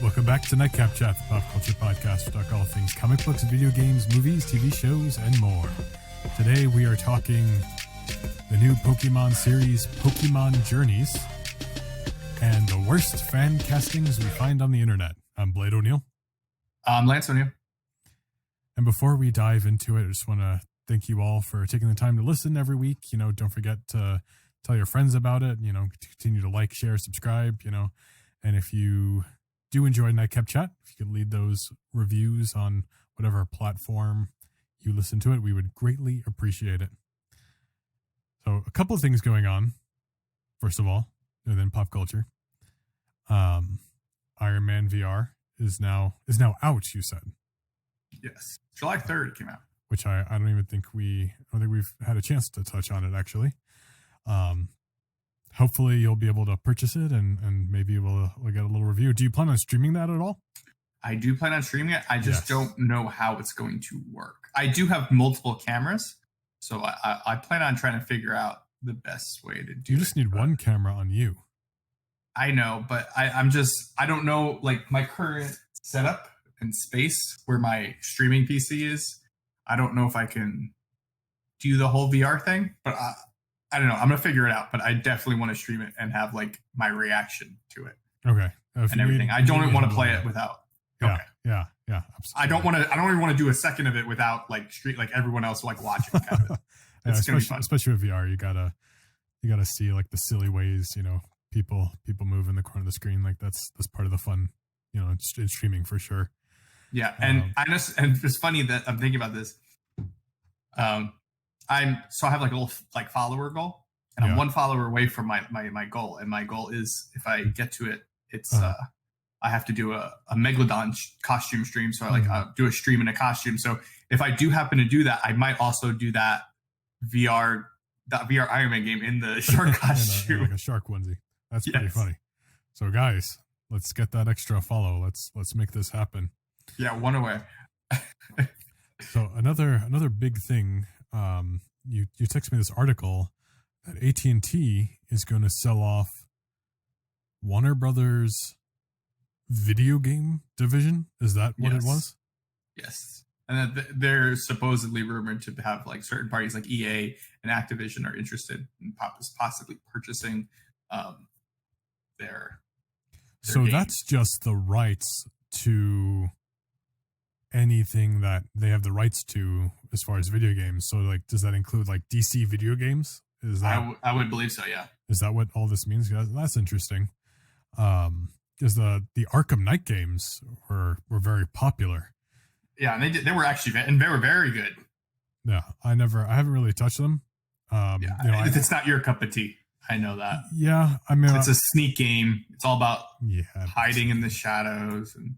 Welcome back to Nightcap Chat, the pop culture podcast. We talk all things comic books, video games, movies, TV shows, and more. Today we are talking the new Pokemon series, Pokemon Journeys, and the worst fan castings we find on the internet. I'm Blade O'Neill. I'm Lance O'Neill. And before we dive into it, I just want to thank you all for taking the time to listen every week. Don't forget to tell your friends about it. Continue to like, share, subscribe, and if you do enjoy Nightcap Chat, if you could leave those reviews on whatever platform you listen to it, we would greatly appreciate it. So a couple of things going on, first of all, within pop culture. Iron Man VR is now out, you said. Yes. July 3rd came out. Which I don't think we've had a chance to touch on it, actually. Hopefully you'll be able to purchase it and maybe we'll get a little review. Do you plan on streaming that at all? I do plan on streaming it. I just don't know how it's going to work. I do have multiple cameras, so I plan on trying to figure out the best way to do it. You just need one camera on you. I know, but I don't know, like my current setup and space where my streaming PC is. I don't know if I can do the whole VR thing, but I don't know. I'm going to figure it out, but I definitely want to stream it and have like my reaction to it. Okay. And everything. I don't want to play it without. Yeah. Yeah. Absolutely. I don't even want to do a second of it without like everyone else like watching. Kind of. It's going to be fun. Especially with VR, you gotta see like the silly ways, people move in the corner of the screen. Like that's part of the fun, in streaming for sure. Yeah. And and it's funny that I'm thinking about this. I have like a little like follower goal, and I'm one follower away from my goal. And my goal is, if I get to it, it's I have to do a Megalodon costume stream. So I do a stream in a costume. So if I do happen to do that, I might also do that VR Iron Man game in the shark costume, like a shark onesie. That's pretty funny. So guys, let's get that extra follow. Let's make this happen. Yeah, one away. So another big thing. You texted me this article that AT&T is going to sell off Warner Brothers video game division. Is that what it was? Yes. And that they're supposedly rumored to have like certain parties like EA and Activision are interested in possibly purchasing their So games. That's just the rights to anything that they have the rights to as far as video games. So like, does that include like DC video games? Is that I would believe so, yeah. Is that what all this means? That's interesting. Because the Arkham Knight games were very popular. Yeah, and they were actually and they were very good. Yeah, I haven't really touched them. It's not your cup of tea. I know that. Yeah, I mean, it's a sneak game. It's all about hiding in the shadows. And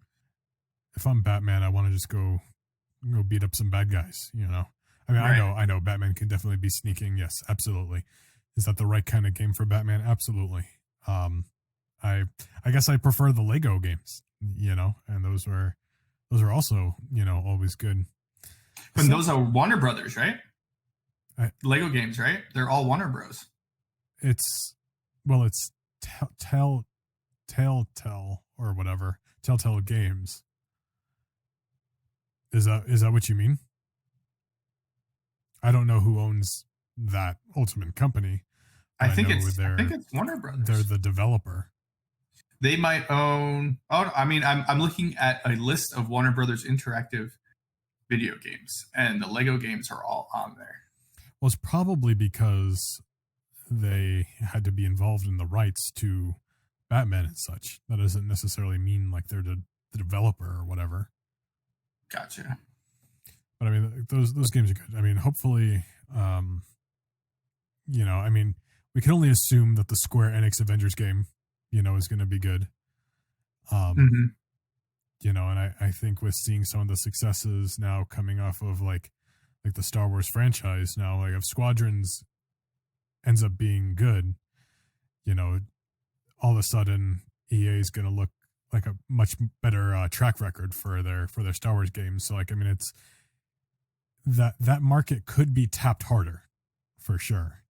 if I'm Batman, I want to just go beat up some bad guys. I mean, right. I know Batman can definitely be sneaking. Yes, absolutely. Is that the right kind of game for Batman? Absolutely. I guess I prefer the Lego games. And those are also always good. But those are Warner Brothers, right? Lego games, right? They're all Warner Bros. It's Telltale or whatever. Telltale Games. Is that what you mean? I don't know who owns that ultimate company. I think it's Warner Brothers. They're the developer. They might own. Oh, I mean, I'm looking at a list of Warner Brothers interactive video games, and the Lego games are all on there. Well, it's probably because they had to be involved in the rights to Batman and such. That doesn't necessarily mean like they're the developer or whatever. Gotcha. But I mean, those games are good. I mean, hopefully, I mean, we can only assume that the Square Enix Avengers game, is going to be good. And I think with seeing some of the successes now coming off of like the Star Wars franchise now, like if Squadrons ends up being good, all of a sudden EA is going to look like a much better track record for their Star Wars games. So like, I mean, it's that market could be tapped harder for sure.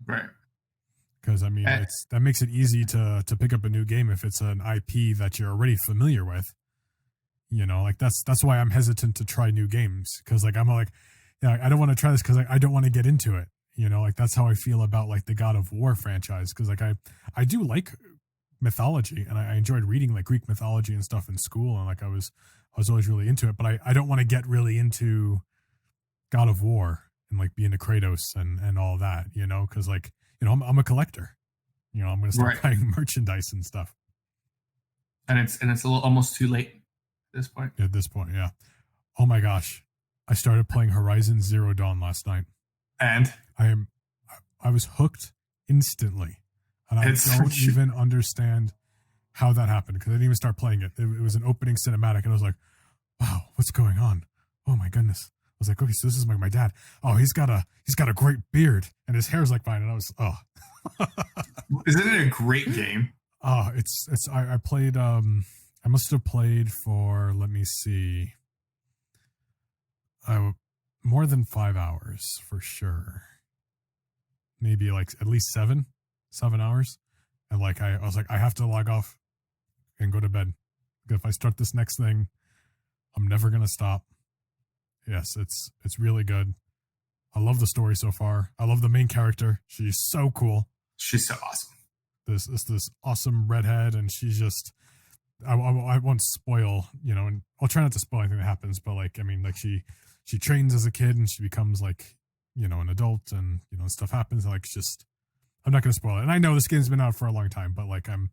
Right. because I mean that makes it easy to pick up a new game if it's an IP that you're already familiar with. You know, like that's why I'm hesitant to try new games, because like I'm like, yeah, I don't want to try this because I don't want to get into it. You know, like that's how I feel about like the God of War franchise, because like I do like mythology, and I enjoyed reading like Greek mythology and stuff in school, and like I was always really into it, but I don't want to get really into God of War and like be into Kratos and all that, you know, because like, you know, I'm a collector, you know, I'm going to start buying merchandise and stuff, and it's a little almost too late at this point. Yeah. Oh my gosh, I started playing Horizon Zero Dawn last night, and I was hooked instantly, and I don't even understand how that happened, because I didn't even start playing it. It was an opening cinematic, and I was like, wow, what's going on? Oh my goodness. I was like, okay, so this is my dad. Oh, he's got a great beard, and his hair's like mine. And I was, Isn't it a great game? Oh, I played, I must have played for, let me see, more than 5 hours for sure. Maybe like at least 7 hours. And like, I was like, I have to log off and go to bed. If I start this next thing, I'm never going to stop. Yes, it's really good. I love the story so far. I love the main character. She's so cool. She's so awesome. This awesome redhead, and she's just, I won't spoil, you know, and I'll try not to spoil anything that happens, but like, I mean, like she trains as a kid, and she becomes like, you know, an adult, and, you know, stuff happens. Like, it's just, I'm not going to spoil it. And I know this game's been out for a long time, but like, I'm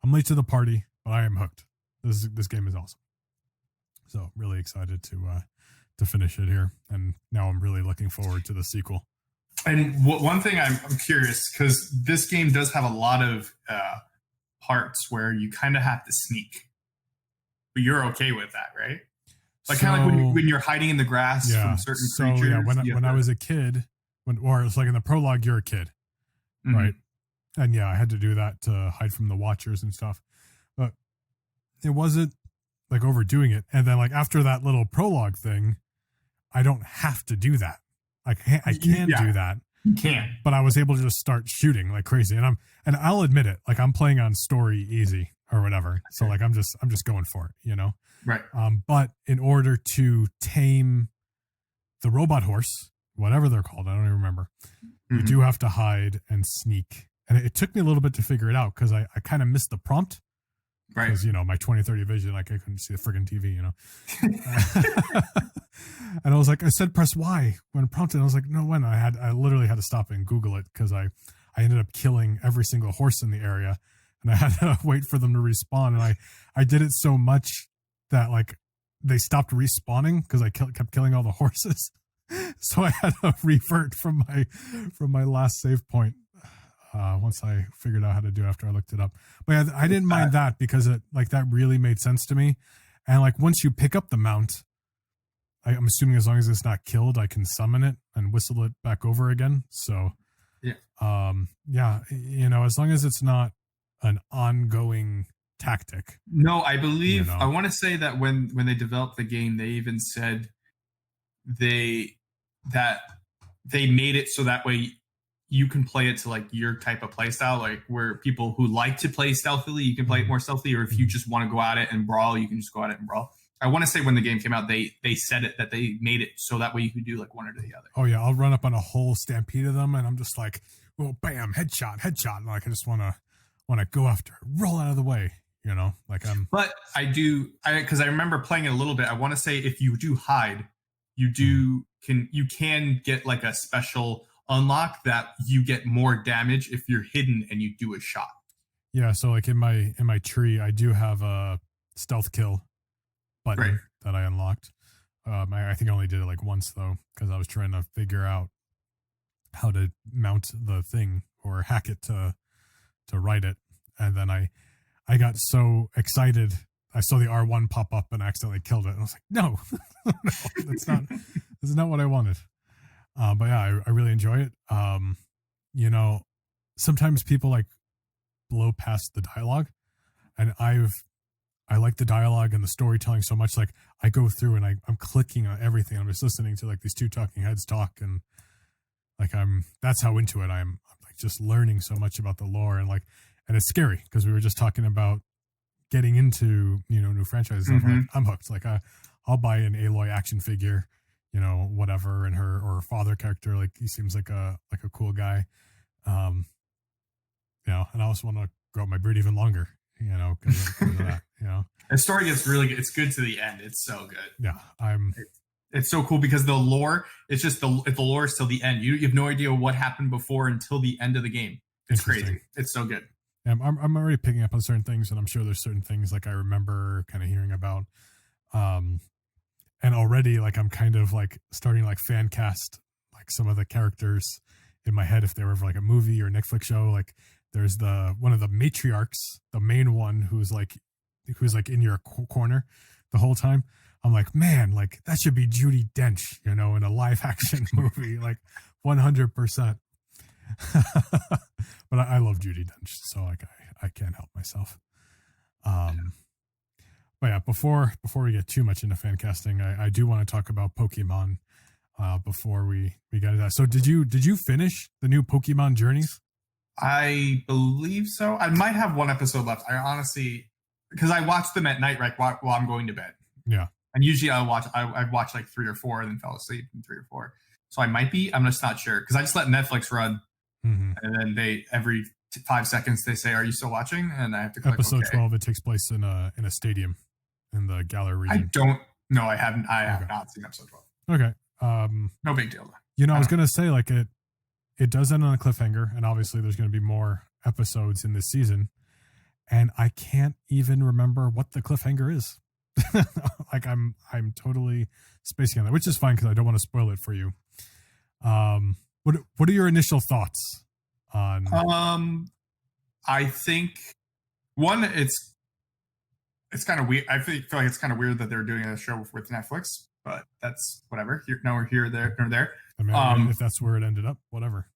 late to the party, but I am hooked. This game is awesome. So really excited to finish it here, and now I'm really looking forward to the sequel. And one thing I'm curious, because this game does have a lot of parts where you kind of have to sneak, but you're okay with that, right? Like, kind of like when you're hiding in the grass from certain creatures. Yeah, when I was a kid, or it's like in the prologue, you're a kid, mm-hmm. right? And yeah, I had to do that to hide from the Watchers and stuff, but it wasn't like overdoing it. And then like after that little prologue thing, I don't have to do that. I can do that. You can. But I was able to just start shooting like crazy. And I'll admit it, like I'm playing on story easy or whatever. So like I'm just going for it, you know? Right. But in order to tame the robot horse, whatever they're called, I don't even remember, mm-hmm. you do have to hide and sneak. And it took me a little bit to figure it out, because I kind of missed the prompt. Right. Because, you know, my 20/30 vision, like I couldn't see the friggin' TV, you know? And I was like, I said, press Y when prompted. I was like, no, when? I literally had to stop and Google it, because I ended up killing every single horse in the area, and I had to wait for them to respawn. And I did it so much that like they stopped respawning, because I kept killing all the horses. So I had to revert from my last save point. Once I figured out how to do it after I looked it up. But yeah, I didn't mind that, because that really made sense to me. And like, once you pick up the mount, I'm assuming as long as it's not killed, I can summon it and whistle it back over again. So yeah, you know, as long as it's not an ongoing tactic. No, I believe, you know, I want to say that when they developed the game, they even said that they made it so that way you can play it to like your type of play style, like where people who like to play stealthily, you can play it more stealthy, or if you just want to go at it and brawl, you can just go at it and brawl. I want to say when the game came out, they said it, that they made it so that way you could do like one or the other. Oh yeah, I'll run up on a whole stampede of them, and I'm just like, well, bam, headshot, and like I just want to go after, roll out of the way, you know, like I'm. But because I remember playing it a little bit. I want to say if you do hide, you can get like a special unlock that you get more damage if you're hidden and you do a shot. Yeah, so like in my tree, I do have a stealth kill button that I unlocked. I think I only did it like once though, because I was trying to figure out how to mount the thing or hack it to write it, and then I got so excited. I saw the R1 pop up and accidentally killed it. And I was like, no, that's not what I wanted. But yeah, I really enjoy it. You know, sometimes people like blow past the dialogue, and I like the dialogue and the storytelling so much. Like I go through and I'm clicking on everything. I'm just listening to like these two talking heads talk, and like that's how into it I am. I'm like, just learning so much about the lore, and it's scary because we were just talking about getting into, new franchises. Mm-hmm. I'm hooked. I'll buy an Aloy action figure, whatever, and her father character, he seems like a cool guy. And I also want to grow my beard even longer, because of that, The story gets really good. It's good to the end. It's so good. Yeah, it's so cool because the lore, it's just the lore is till the end. You have no idea what happened before until the end of the game. It's crazy. It's so good. I'm already picking up on certain things, and I'm sure there's certain things I remember kind of hearing about. And already I'm kind of starting fan cast some of the characters in my head if they were a movie or Netflix show. There's one of the matriarchs, the main one who's in your corner the whole time. I'm man, that should be Judi Dench, in a live action movie, 100%. But I love Judi Dench, so I can't help myself. But yeah, before we get too much into fan casting, I do want to talk about Pokemon before we get into that. So did you finish the new Pokemon Journeys? I believe so. I might have one episode left. I honestly, because I watched them at night while I'm going to bed. Yeah. And usually I'd watch 3 or 4 and then fell asleep in 3 or 4. So I might be. I'm just not sure because I just let Netflix run, and then they every 5 seconds they say, "Are you still watching?" And I have to click episode okay. 12. It takes place in a stadium in the Galar region. I don't. No, I haven't. I have not seen episode 12. Okay. No big deal. I was gonna say it does end on a cliffhanger, and obviously there's going to be more episodes in this season, and I can't even remember what the cliffhanger is. I'm totally spacing on that, which is fine because I don't want to spoil it for you. What are your initial thoughts on? I think one, it's kind of weird. I feel like it's kind of weird that they're doing a show with Netflix, but that's whatever. Now we're here, there, or there. I mean, if that's where it ended up, whatever.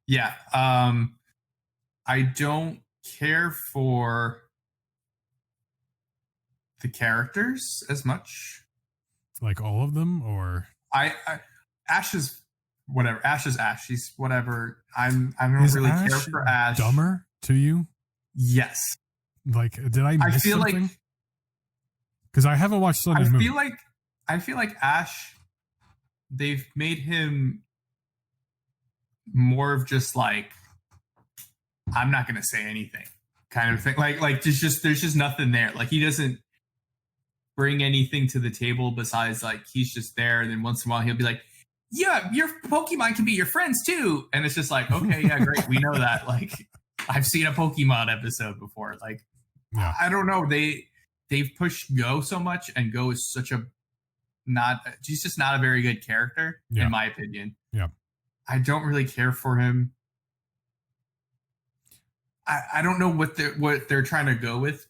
Yeah. I don't care for the characters as much. All of them, or Ash is whatever. Ash is Ash. She's whatever. I don't really care for Ash. Dumber to you? Yes. Did I miss feel something? Because I haven't watched Sunday's movie. I feel like Ash, they've made him more of just I'm not going to say anything kind of thing. There's just nothing there. He doesn't bring anything to the table besides he's just there. And then once in a while he'll be yeah, your Pokemon can be your friends too. And it's just okay, yeah, great. We know that. I've seen a Pokemon episode before. Yeah. I don't know. They've pushed Go so much, and Go is he's just not a very good character, in my opinion. Yeah. I don't really care for him. I don't know what they're trying to go with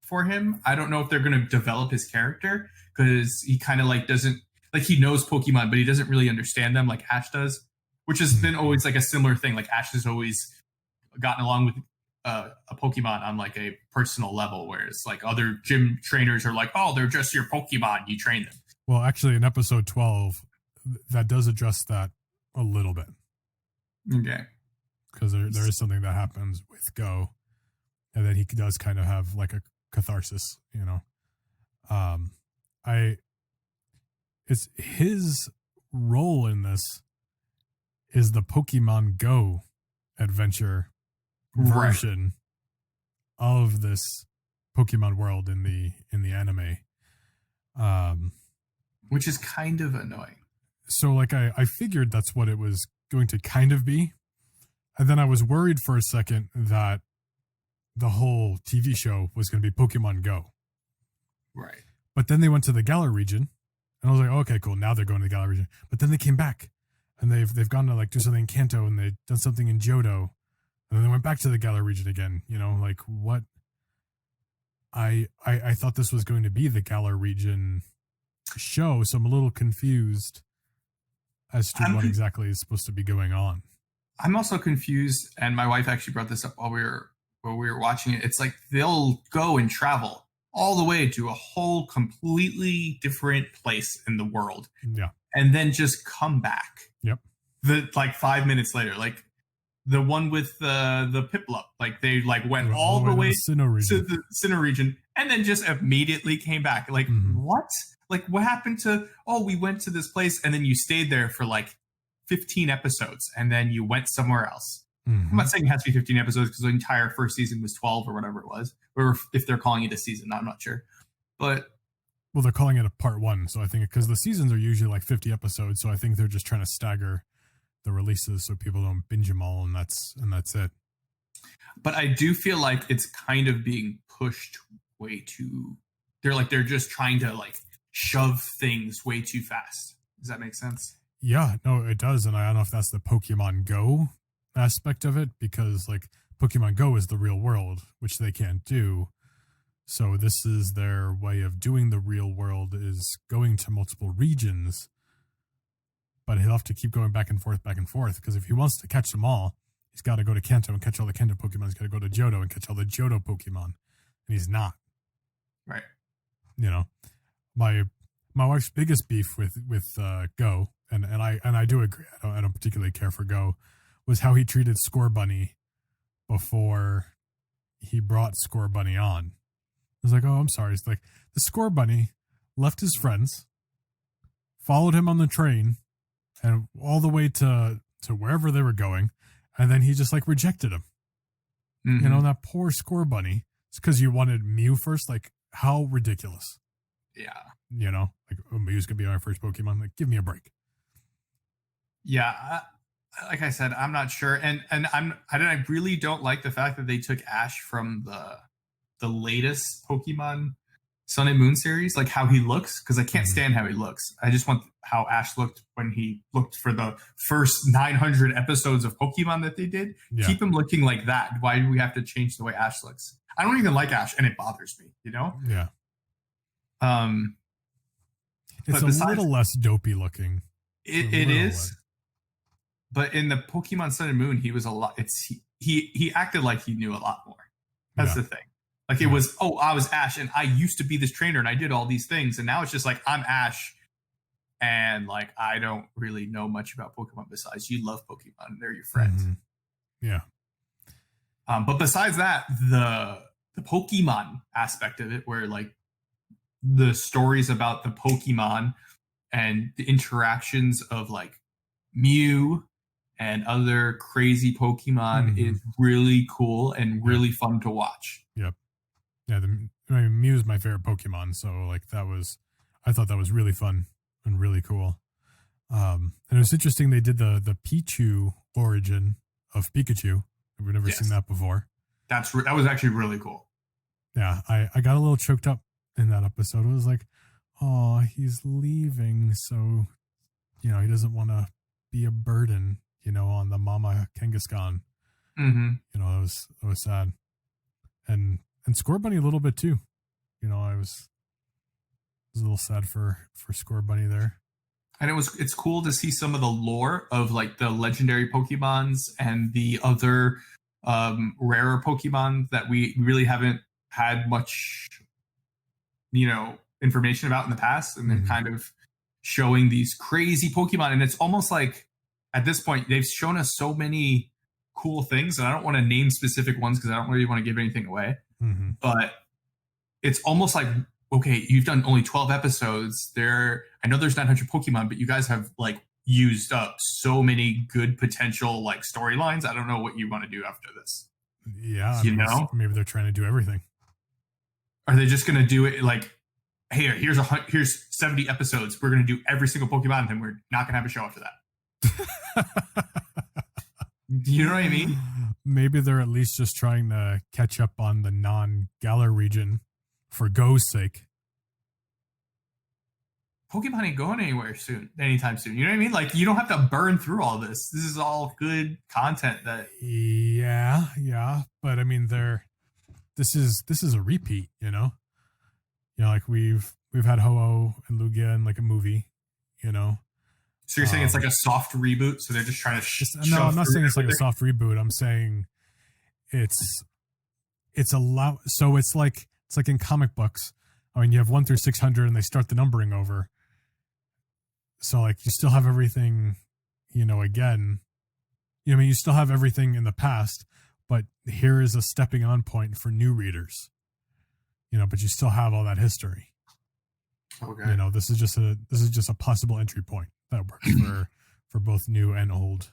for him. I don't know if they're going to develop his character because he kind of doesn't he knows Pokemon, but he doesn't really understand them like Ash does, which has been always a similar thing. Ash has always gotten along with a Pokemon on a personal level, whereas other gym trainers are oh, they're just your Pokemon, you train them. Well, actually, in episode 12, that does address that a little bit. Okay. Because there is something that happens with Go, and then he does kind of have a catharsis, it's his role in this is the Pokemon Go adventure version of this Pokemon world in the anime, which is kind of annoying. So I figured that's what it was going to kind of be, and then I was worried for a second that the whole TV show was going to be Pokemon Go, right? But then they went to the Galar region, and I was oh, okay, cool. Now they're going to the Galar region, but then they came back, and they've gone to do something in Kanto, and they've done something in Johto. And then they went back to the Galar region again, what? I thought this was going to be the Galar region show, so I'm a little confused as to what exactly is supposed to be going on. I'm also confused, and my wife actually brought this up while we were watching it. It's they'll go and travel all the way to a whole completely different place in the world. Yeah. And then just come back. Yep. 5 minutes later. The one with the Piplup, like they like went all the to way the Sinnoh to region. the Sinnoh region and then just immediately came back. Like what? Like what happened to? Oh, we went to this place and then you stayed there for like 15 episodes and then you went somewhere else. I'm not saying it has to be 15 episodes because the entire first season was 12 or whatever it was, or if they're calling it a season, I'm not sure. But well, they're calling it a part one, so I think because the seasons are usually like 50 episodes, so I think they're just trying to stagger the releases so people don't binge them all, and that's it. But I do feel like it's kind of being pushed way too. They're just trying to like shove things way too fast. Does that make sense? Yeah, no, it does, and I don't know if that's the Pokemon Go aspect of it, because like Pokemon Go is the real world, which they can't do. So this is their way of doing the real world, is going to multiple regions, but he'll have to keep going back and forth, because if he wants to catch them all, he's got to go to Kanto and catch all the Kanto Pokemon. He's got to go to Johto and catch all the Johto Pokemon, and he's not. Right. You know, my wife's biggest beef with Go, and I do agree. I don't particularly care for Go, was how he treated Scorbunny before he brought Scorbunny on. I was like, oh, I'm sorry. It's like the Scorbunny left his friends, followed him on the train, and all the way to wherever they were going, and then he just like rejected him. You know, that poor Scorbunny. It's because you wanted Mew first. Like, how ridiculous. Yeah. You know, like, oh, Mew's gonna be our first Pokemon. Like, give me a break. Yeah. Like I said, I'm not sure, and I really don't like the fact that they took Ash from the latest Pokemon Sun and Moon series, like how he looks, because I can't stand how he looks. I just want how Ash looked when he looked for the first 900 episodes of Pokemon that they did. Yeah. Keep him looking like that. Why do we have to change the way Ash looks? I don't even like Ash, and it bothers me, you know? Yeah. It's a little less dopey looking. It is. But in the Pokemon Sun and Moon, he was a lot. He acted like he knew a lot more. That's the thing. Like it was, oh, I was Ash and I used to be this trainer and I did all these things. And now it's just like, I'm Ash. And like, I don't really know much about Pokemon besides you love Pokemon. They're your friends. Yeah. But besides that, the Pokemon aspect of it, where like the stories about the Pokemon and the interactions of like Mew and other crazy Pokemon is really cool and really fun to watch. Yep. Yeah, Mew is my favorite Pokemon, so like I thought that was really fun and really cool. And it was interesting they did the Pichu origin of Pikachu. We've never seen that before. That was actually really cool. Yeah, I got a little choked up in that episode. It was like, oh, he's leaving, so he doesn't want to be a burden, on the Mama Kangaskhan. It was sad. And Scorbunny a little bit too. I was a little sad for Scorbunny there. And it's cool to see some of the lore of like the legendary Pokemons and the other rarer Pokemon that we really haven't had much, information about in the past, and then kind of showing these crazy Pokemon. And it's almost like at this point they've shown us so many cool things, and I don't want to name specific ones because I don't really want to give anything away. But it's almost like, okay, you've done only 12 episodes. I know there's 900 Pokemon, but you guys have like used up so many good potential like storylines. I don't know what you want to do after this. Yeah, maybe they're trying to do everything. Are they just going to do it like, hey, here's 70 episodes. We're going to do every single Pokemon, and then we're not going to have a show after that. You know what I mean? Maybe they're at least just trying to catch up on the non-Galar region for Go's sake. Pokemon ain't going anytime soon. You know what I mean? Like, you don't have to burn through all this. This is all good content that. Yeah. But I mean, this is a repeat, like we've had Ho-Oh and Lugia in like a movie, So you're saying it's like a soft reboot? So they're just trying to. No, I'm not saying it's like a soft reboot. I'm saying it's a lot. So it's like in comic books. I mean, you have 1 through 600, and they start the numbering over. So like you still have everything, again, I mean, you still have everything in the past, but here is a stepping on point for new readers. But you still have all that history. Okay. This is just a possible entry point that works for both new and old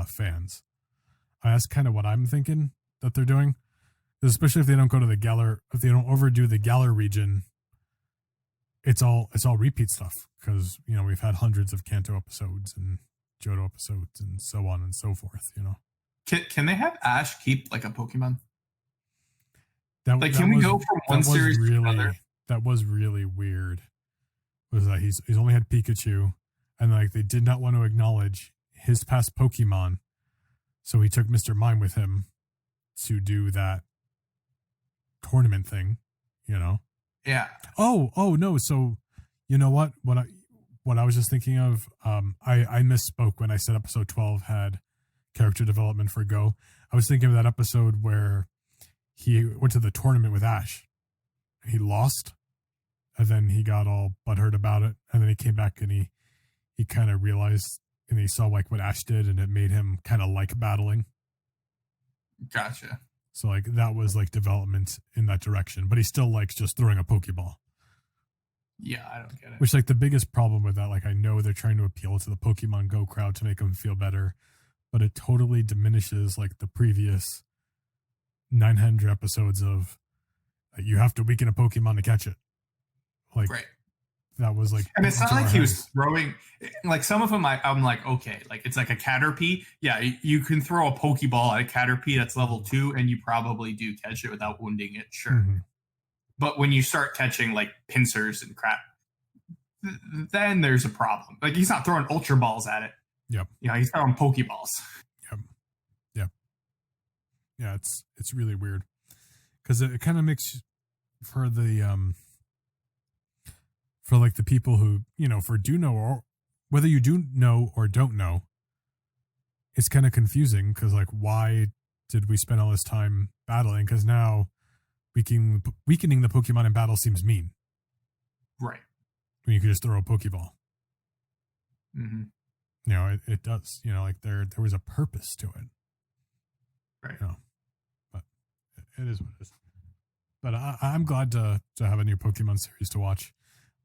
fans. That's kind of what I'm thinking that they're doing, especially if they don't go to the Galar, if they don't overdo the Galar region. It's all repeat stuff because we've had hundreds of Kanto episodes and Johto episodes and so on and so forth. Can they have Ash keep like a Pokemon? Can we go from one series to another? That was really weird. Was that he's only had Pikachu, and like they did not want to acknowledge his past Pokemon, so he took Mr. Mime with him to do that tournament thing. Yeah. Oh no. So you know what I was just thinking of. I misspoke when I said episode 12 had character development for Go. I was thinking of that episode where he went to the tournament with Ash. He lost, and then he got all butthurt about it, and then he came back and he kind of realized and he saw like what Ash did, and it made him kind of like battling. Gotcha. So like that was like development in that direction, but he still likes just throwing a Pokeball. Yeah, I don't get it. Which like the biggest problem with that, like I know they're trying to appeal to the Pokemon Go crowd to make them feel better, but it totally diminishes like the previous 900 episodes of like, you have to weaken a Pokemon to catch it. Like right. That was like, and it's not like he was throwing like some of them. I'm like, okay, like it's like a Caterpie. Yeah, you can throw a Pokeball at a Caterpie that's level 2, and you probably do catch it without wounding it. Sure, but when you start catching like pincers and crap, then there's a problem. Like he's not throwing Ultra Balls at it. Yep. He's throwing Pokeballs. Yep. Yeah, it's really weird because it kind of makes for the for like the people who for do know, or whether you do know or don't know, it's kind of confusing because like why did we spend all this time battling? Because now weakening the Pokemon in battle seems mean, right? When you could just throw a Pokeball. Mm-hmm. It does. Like there was a purpose to it, right? But it is what it is. But I'm glad to have a new Pokemon series to watch.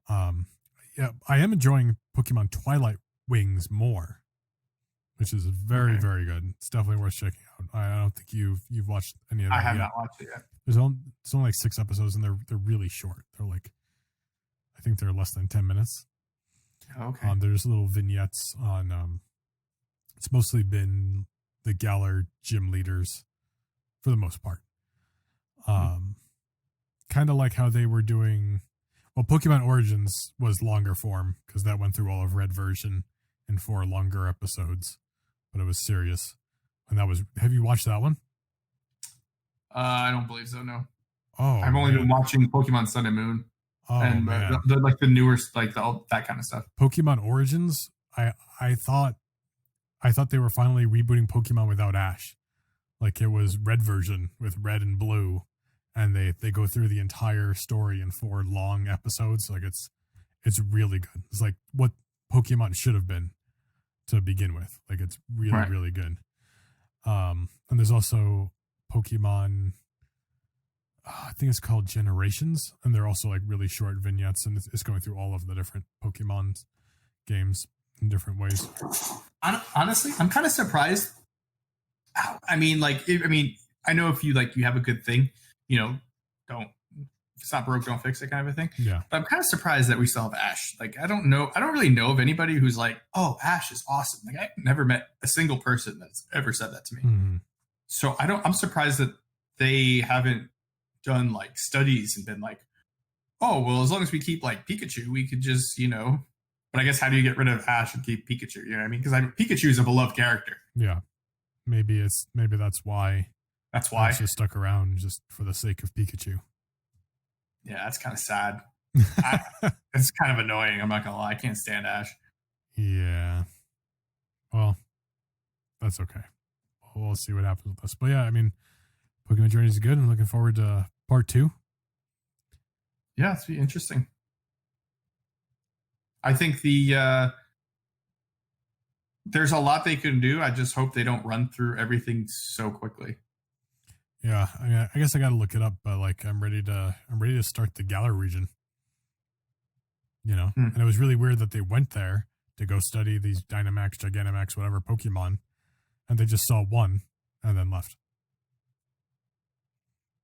Yeah, I am enjoying Pokemon Twilight Wings more, which is very, very good. It's definitely worth checking out. I don't think you've watched any of that. I have not watched it yet. It's only like 6 episodes, and they're really short. They're like, I think they're less than 10 minutes. Okay. There's little vignettes on. It's mostly been the Galar gym leaders, for the most part. Kind of like how they were doing. Well, Pokemon Origins was longer form because that went through all of Red version in 4 longer episodes, but it was serious. And that was. Have you watched that one? I don't believe so. No. Oh, I've only been watching Pokemon Sun and Moon. Oh, and man. like the newer, like that kind of stuff. Pokemon Origins. I thought they were finally rebooting Pokemon without Ash. Like it was Red version with Red and Blue. And they go through the entire story in 4 long episodes. Like it's really good. It's like what Pokemon should have been to begin with. Like it's really, really good. And there's also Pokemon, I think it's called Generations. And they're also like really short vignettes. And it's going through all of the different Pokemon games in different ways. Honestly, I'm kind of surprised. I mean, I know if you have a good thing, don't, if it's not broke, don't fix it kind of a thing. Yeah. But I'm kind of surprised that we still have Ash. Like, I don't really know of anybody who's like, oh, Ash is awesome. Like, I've never met a single person that's ever said that to me. Mm-hmm. So I'm surprised that they haven't done like studies and been like, oh, well, as long as we keep like Pikachu, we could just, but I guess how do you get rid of Ash and keep Pikachu? You know what I mean? Because Pikachu is a beloved character. Yeah. Maybe that's why. That's why. Ash just stuck around just for the sake of Pikachu. Yeah, that's kind of sad. It's kind of annoying. I'm not going to lie. I can't stand Ash. Yeah. Well, that's okay. We'll see what happens with this. But yeah, I mean, Pokemon Journey is good. I'm looking forward to part 2. Yeah, it's be interesting. I think the there's a lot they can do. I just hope they don't run through everything so quickly. Yeah, I mean, I guess I got to look it up, but like I'm ready to start the Galar region. And it was really weird that they went there to go study these Dynamax, Gigantamax, whatever Pokemon, and they just saw one and then left.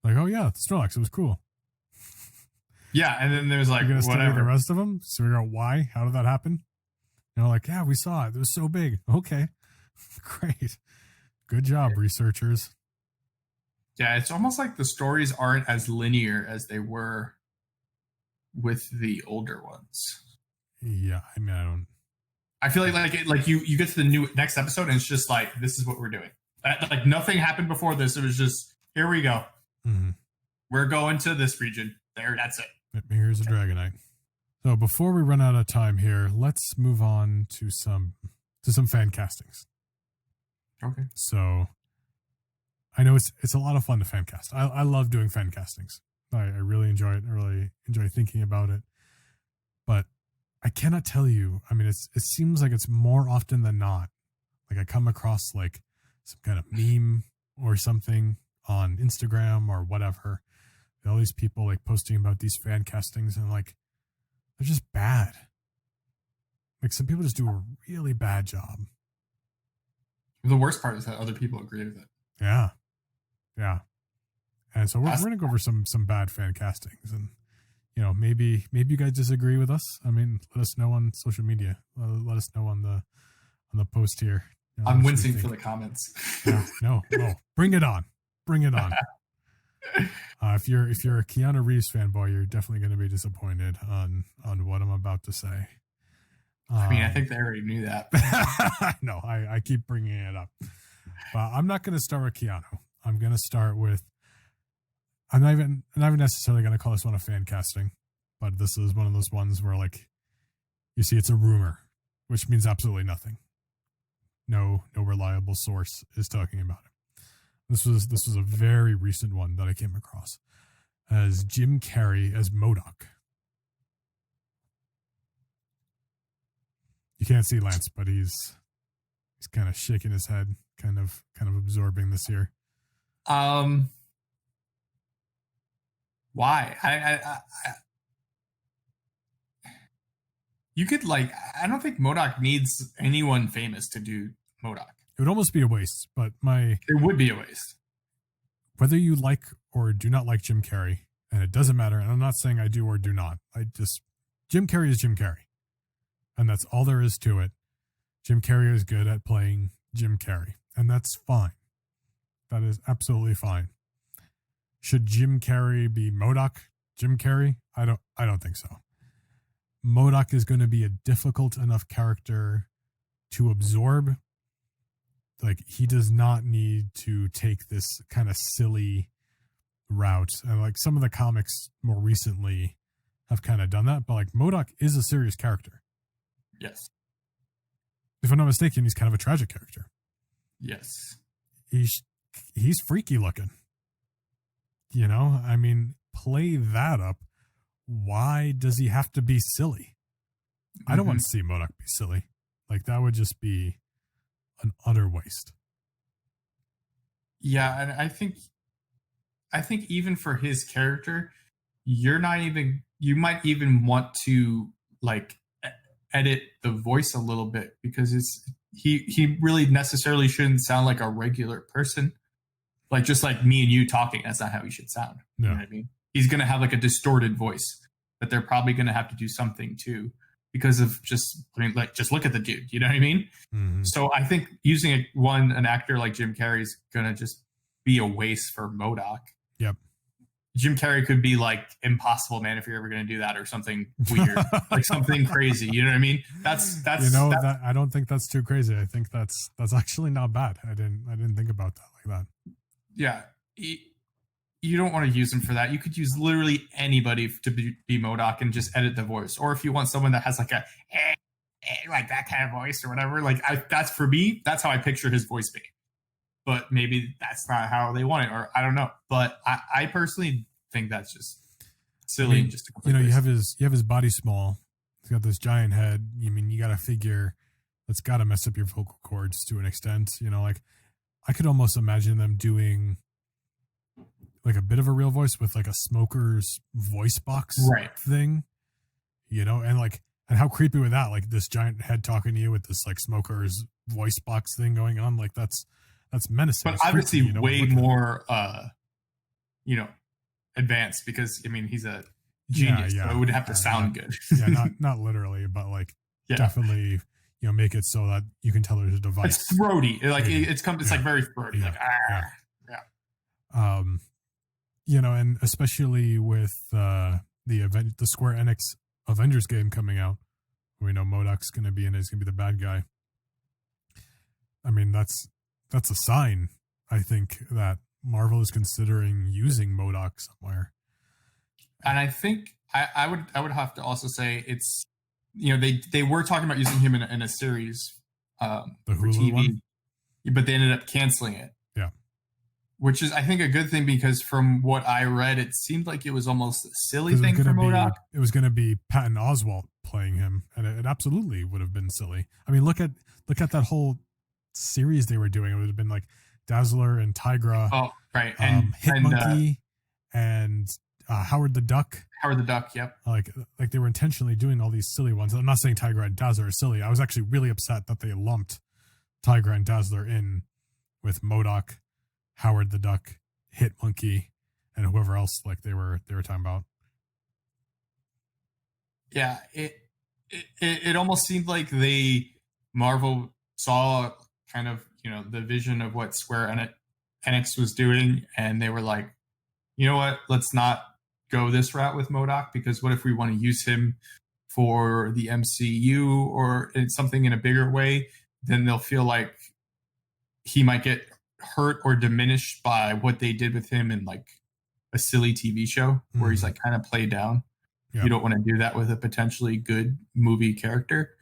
Like, oh yeah, Snorlax, it was cool. Yeah, and then there's like, you're gonna whatever. study the rest of them, figure out why, how did that happen? Like, yeah, we saw it. It was so big. Okay, great, good job, researchers. Yeah, it's almost like the stories aren't as linear as they were with the older ones. Yeah, I mean, I feel like you get to the next episode and it's just like, this is what we're doing. Like nothing happened before this. It was just, here we go. Mm-hmm. We're going to this region. There, that's it. Here's a Dragonite. So before we run out of time here, let's move on to some fan castings. Okay. So I know it's a lot of fun to fan cast. I love doing fan castings. I really enjoy it. I really enjoy thinking about it. But I cannot tell you. I mean, it seems like it's more often than not. Like I come across like some kind of meme or something on Instagram or whatever. All these people like posting about these fan castings and like they're just bad. Like some people just do a really bad job. The worst part is that other people agree with it. Yeah. And so we're going to go over some bad fan castings, and maybe you guys disagree with us. I mean, let us know on social media. Let us know on the post here. I'm wincing for the comments. No, bring it on. If you're a Keanu Reeves fanboy, you're definitely going to be disappointed on what I'm about to say. I mean, I think they already knew that. No, I keep bringing it up. But I'm not going to start with Keanu. I'm going to start with. I'm not even necessarily going to call this one a fan casting, but this is one of those ones where like you see it's a rumor, which means absolutely nothing. No reliable source is talking about it. This was a very recent one that I came across as Jim Carrey as MODOK. You can't see Lance, but he's kind of shaking his head, kind of absorbing this here. Why? I you could like, I don't think MODOK needs anyone famous to do MODOK. It would almost be a waste, but it would be a waste. Whether you like or do not like Jim Carrey, and it doesn't matter, and I'm not saying I do or do not. Jim Carrey is Jim Carrey. And that's all there is to it. Jim Carrey is good at playing Jim Carrey, and that's fine. That is absolutely fine. Should Jim Carrey be MODOK Jim Carrey? I don't think so. MODOK is going to be a difficult enough character to absorb. Like, he does not need to take this kind of silly route. And like some of the comics more recently have kind of done that, but like MODOK is a serious character. Yes. If I'm not mistaken, he's kind of a tragic character. Yes. He's freaky looking. I mean, play that up. Why does he have to be silly? I don't want to see MODOK be silly. Like, that would just be an utter waste. Yeah, and I think even for his character, you might even want to like edit the voice a little bit, because he really necessarily shouldn't sound like a regular person. Like, just like me and you talking, that's not how he should sound. No. You know what I mean? He's going to have like a distorted voice that they're probably going to have to do something to, because of just look at the dude. You know what I mean? Mm-hmm. So I think using an actor like Jim Carrey is going to just be a waste for MODOK. Yep. Jim Carrey could be like Impossible Man if you're ever going to do that, or something weird, like something crazy. You know what I mean? That's that I don't think that's too crazy. I think that's actually not bad. I didn't think about that like that. Yeah. You don't want to use him for that. You could use literally anybody to be MODOK and just edit the voice. Or if you want someone that has like a like that kind of voice or whatever, like that's for me. That's how I picture his voice being. But maybe that's not how they want it, or I don't know. But I personally think that's just silly. I mean, you have his body small. He's got this giant head. I mean, you got to figure that's got to mess up your vocal cords to an extent. You know, like I could almost imagine them doing like a bit of a real voice with like a smoker's voice box thing, you know, and how creepy with that, like this giant head talking to you with this like smoker's voice box thing going on. Like that's menacing. But obviously way more, advanced, because I mean, he's a genius, so it would have to sound good. not literally, but like definitely, make it so that you can tell there's a device. It's throaty. Like it's like very throaty. Like and especially with the Square Enix Avengers game coming out, we know MODOK's going to be in it. He's going to be the bad guy. I mean, that's a sign, I think, that Marvel is considering using MODOK somewhere. And I think I would have to also say it's, they were talking about using him in a series the for Hulu TV, one? but they ended up canceling it. Yeah. Which is, I think, a good thing, because from what I read, it seemed like it was almost a silly thing for MODOK. It was going to be Patton Oswalt playing him, and it absolutely would have been silly. I mean, look at that whole series they were doing. It would have been like Dazzler and Tigra. Oh, right. Hitmonkey and Howard the Duck. Howard the Duck, yep. Like they were intentionally doing all these silly ones. I'm not saying Tigra and Dazzler are silly. I was actually really upset that they lumped Tigra and Dazzler in with MODOK, Howard the Duck, Hitmonkey, and whoever else like they were talking about. Yeah, it almost seemed like Marvel saw kind of, the vision of what Square Enix was doing, and they were like, you know what, let's not go this route with MODOK, because what if we want to use him for the MCU or in something in a bigger way? Then they'll feel like he might get hurt or diminished by what they did with him in like a silly TV show where he's like kind of played down. Yeah. You don't want to do that with a potentially good movie character.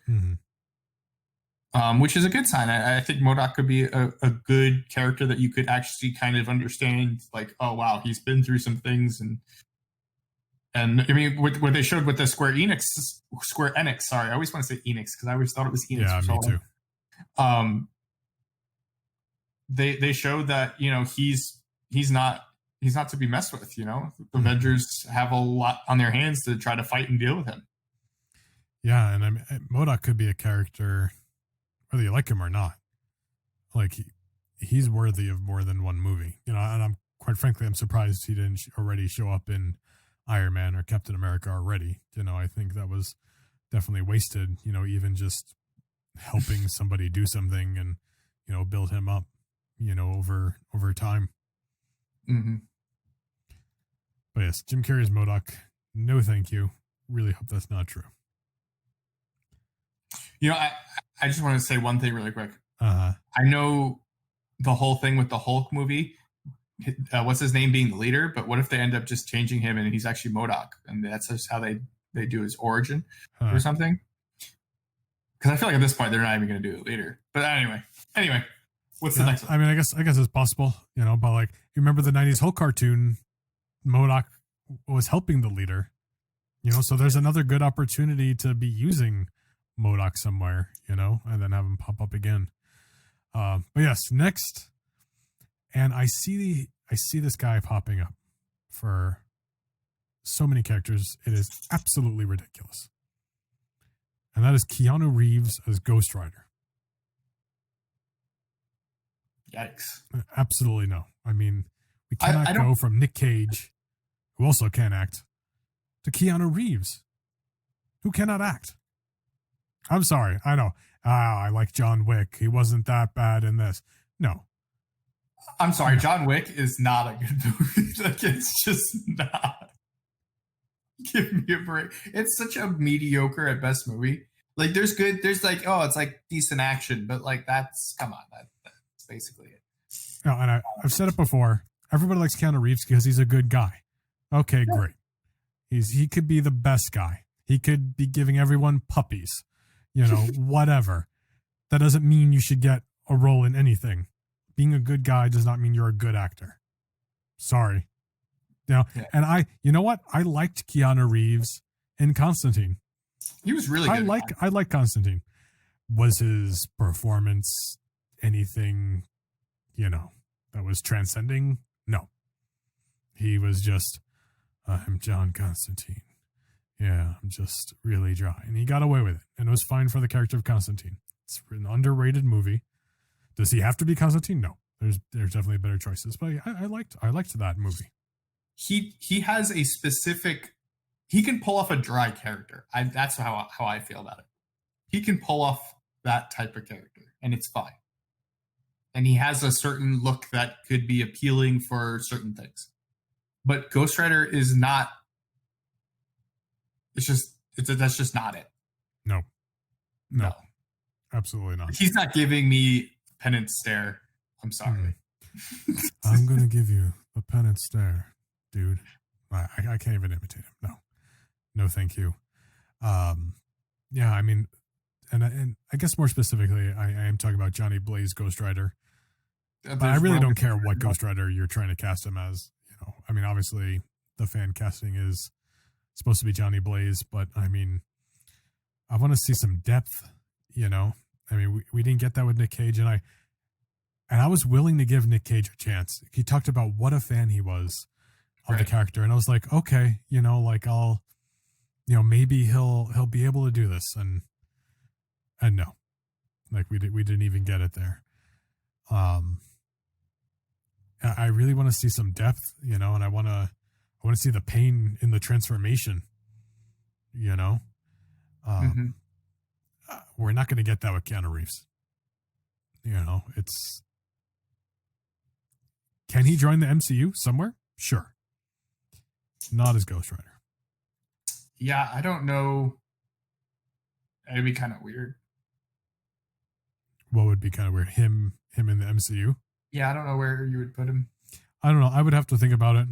Which is a good sign. I think MODOK could be a good character that you could actually kind of understand, like, oh wow, he's been through some things, and I mean, what they showed with the Square Enix. Sorry, I always want to say Enix because I always thought it was Enix. Yeah, me too. They showed that he's not to be messed with. The Avengers have a lot on their hands to try to fight and deal with him. Yeah, and I mean, MODOK could be a character, whether you like him or not. Like he's worthy of more than one movie, and I'm quite frankly, I'm surprised he didn't already show up in Iron Man or Captain America already. I think that was definitely wasted, even just helping somebody do something and, build him up, over time. Mm-hmm. But yes, Jim Carrey's MODOK. No, thank you. Really hope that's not true. I just want to say one thing really quick. I know the whole thing with the Hulk movie, what's his name being the leader, but what if they end up just changing him and he's actually MODOK, and that's just how they do his origin or something? Because I feel like at this point they're not even going to do it later. But anyway, what's the next one? I mean, I guess it's possible, but like, you remember the 90s Hulk cartoon, MODOK was helping the leader, so there's another good opportunity to be using MODOK somewhere, and then have him pop up again. But yes, next, and I see this guy popping up for so many characters. It is absolutely ridiculous. And that is Keanu Reeves as Ghost Rider. Yikes. Absolutely no. I mean, we cannot go from Nick Cage, who also can't act, to Keanu Reeves, who cannot act. I'm sorry. I know. I like John Wick. He wasn't that bad in this. No. I'm sorry. John Wick is not a good movie. Like, it's just not. Give me a break. It's such a mediocre at best movie. Like, there's like, it's like decent action, but like, that's basically it. No, and I've said it before. Everybody likes Keanu Reeves because he's a good guy. Okay, great. He could be the best guy. He could be giving everyone puppies. Whatever. That doesn't mean you should get a role in anything. Being a good guy does not mean you're a good actor. Sorry. And I liked Keanu Reeves in Constantine. He was really good. I like Constantine. Was his performance anything, that was transcending? No. He was just, I'm John Constantine. Yeah, I'm just really dry. And he got away with it. And it was fine for the character of Constantine. It's an underrated movie. Does he have to be Constantine? No. There's definitely better choices. But I liked that movie. He has a specific, he can pull off a dry character. That's how I feel about it. He can pull off that type of character, and it's fine. And he has a certain look that could be appealing for certain things. But Ghost Rider is not. That's just not it. No, absolutely not. He's not giving me penance stare. I'm sorry. I'm gonna give you a penance stare, dude. I can't even imitate him. No, thank you. Yeah, I mean, and I guess more specifically, I am talking about Johnny Blaze Ghost Rider. But I really don't care what Ghost Rider you're trying to cast him as. I mean, obviously the fan casting is supposed to be Johnny Blaze, but I mean, I want to see some depth. I mean, we didn't get that with Nick Cage, and I was willing to give Nick Cage a chance. He talked about what a fan he was of the character, and I was like, okay, I'll, maybe he'll be able to do this, and no, we didn't even get it there. I really want to see some depth, and I want to see the pain in the transformation, we're not going to get that with Keanu Reeves. Can he join the MCU somewhere? Sure. Not as Ghost Rider. Yeah, I don't know. It'd be kind of weird. What would be kind of weird? Him in the MCU? Yeah, I don't know where you would put him. I don't know. I would have to think about it.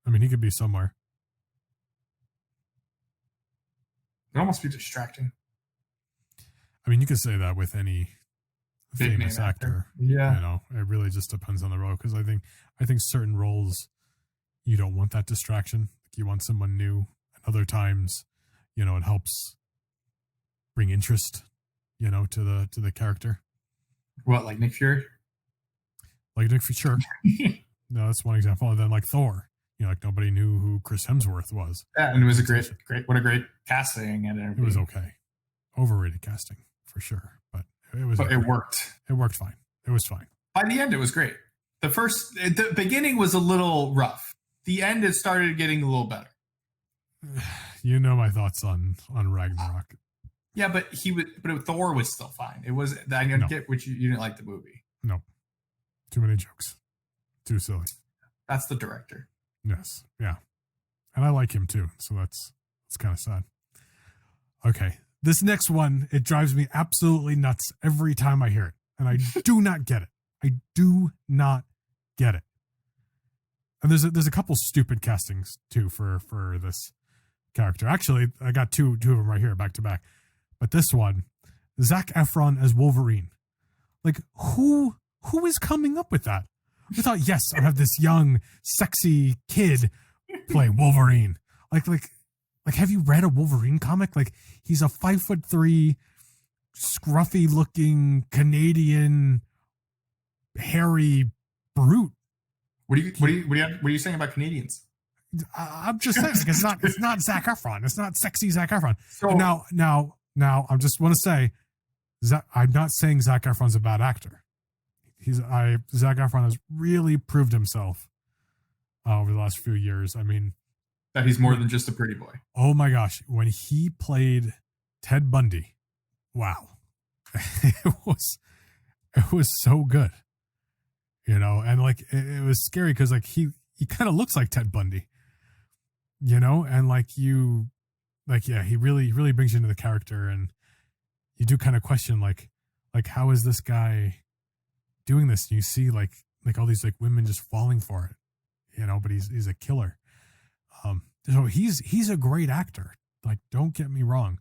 I mean, he could be somewhere. It'd almost be distracting. I mean, you could say that with any famous actor. Yeah. It really just depends on the role, because I think certain roles you don't want that distraction. You want someone new. And other times, it helps bring interest, to the character. What, like Nick Fury? Like Nick Fury, sure. No, that's one example. And then like Thor, nobody knew who Chris Hemsworth was. Yeah, and it was a great, what a great casting and everything. It was okay. Overrated casting for sure, but it was. But it worked. It worked fine. It was fine. By the end, it was great. The beginning was a little rough. The end, it started getting a little better. You know my thoughts on Ragnarok. Yeah, but Thor was still fine. It was. I didn't get what you didn't like the movie. No, too many jokes, too silly. That's the director. Yes, yeah, and I like him too. So that's kind of sad. Okay, this next one, it drives me absolutely nuts every time I hear it, and I do not get it. I do not get it. And there's a couple stupid castings too for this character. Actually, I got two of them right here back to back. But this one, Zac Efron as Wolverine. Like, who is coming up with that? I thought, yes, I have this young, sexy kid play Wolverine. Like, have you read a Wolverine comic? Like, he's a 5'3", scruffy-looking Canadian, hairy brute. What are you saying about Canadians? I'm just saying, like, it's not Zac Efron. It's not sexy Zac Efron. So, now, I just want to say, I'm not saying Zac Efron's a bad actor. Zac Efron has really proved himself over the last few years. I mean, that he's more than just a pretty boy. Oh my gosh, when he played Ted Bundy, wow, it was so good, and like it was scary because like he kind of looks like Ted Bundy, and he really brings you into the character, and you do kind of question like how is this guy doing this? And you see like all these like women just falling for it, but he's a killer. So he's a great actor. Like, don't get me wrong,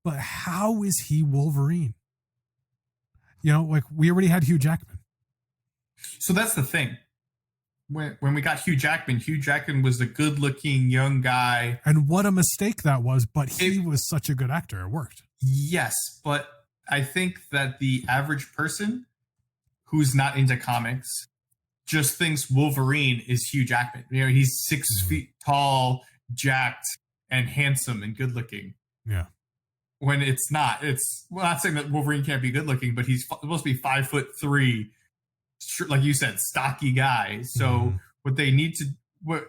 but how is he Wolverine? Like we already had Hugh Jackman. So that's the thing. When we got Hugh Jackman was a good-looking young guy. And what a mistake that was, but he was such a good actor. It worked. Yes, but I think that the average person who's not into comics just thinks Wolverine is Hugh Jackman. You know, he's 6 feet tall, jacked, and handsome and good looking. Yeah. When it's not. It's, well, not saying that Wolverine can't be good looking, but he's supposed to be 5'3", like you said, stocky guy. So what they need to, what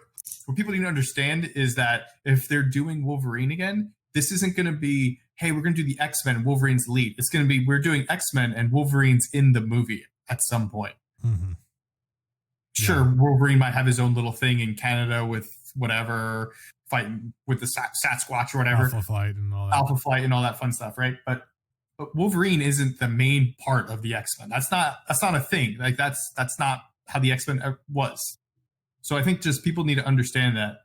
people need to understand is that if they're doing Wolverine again, this isn't going to be, hey, we're going to do the X-Men, Wolverine's lead. It's going to be, we're doing X-Men and Wolverine's in the movie at some point. Sure, Wolverine might have his own little thing in Canada with whatever, fighting with the Sasquatch or whatever. Alpha Flight and all that. Alpha Flight and all that fun stuff, right? But Wolverine isn't the main part of the X-Men. That's not a thing. Like that's not how the X-Men was. So I think just people need to understand that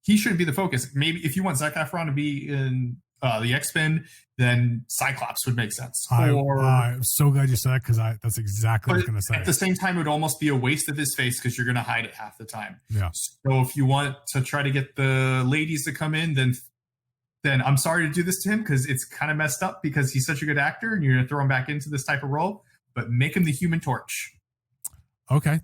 he shouldn't be the focus. Maybe if you want Zac Efron to be in the X-Men, then Cyclops would make sense. I'm so glad you said that, because that's exactly what I was going to say. At the same time, it would almost be a waste of his face because you're going to hide it half the time. Yeah. So if you want to try to get the ladies to come in, then I'm sorry to do this to him because it's kind of messed up because he's such a good actor and you're going to throw him back into this type of role, but make him the Human Torch. Okay,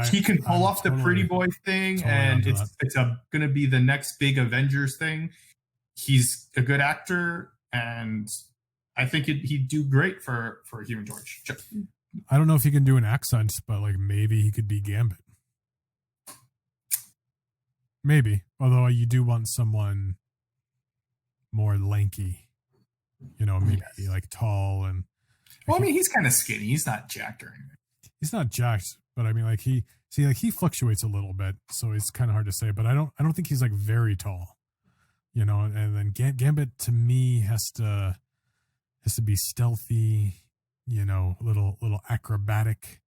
he can pull off the pretty boy thing, and it's going to be the next big Avengers thing. He's a good actor, and I think he'd do great for a Human Torch. I don't know if he can do an accent, but like maybe he could be Gambit. Maybe, although you do want someone more lanky, you know, maybe like tall and. Well, I mean, he's kind of skinny. He's not jacked or anything. He's not jacked, but I mean, like he fluctuates a little bit, so it's kind of hard to say. But I don't think he's like very tall, you know. And then Gambit to me has to be stealthy, you know, a little acrobatic,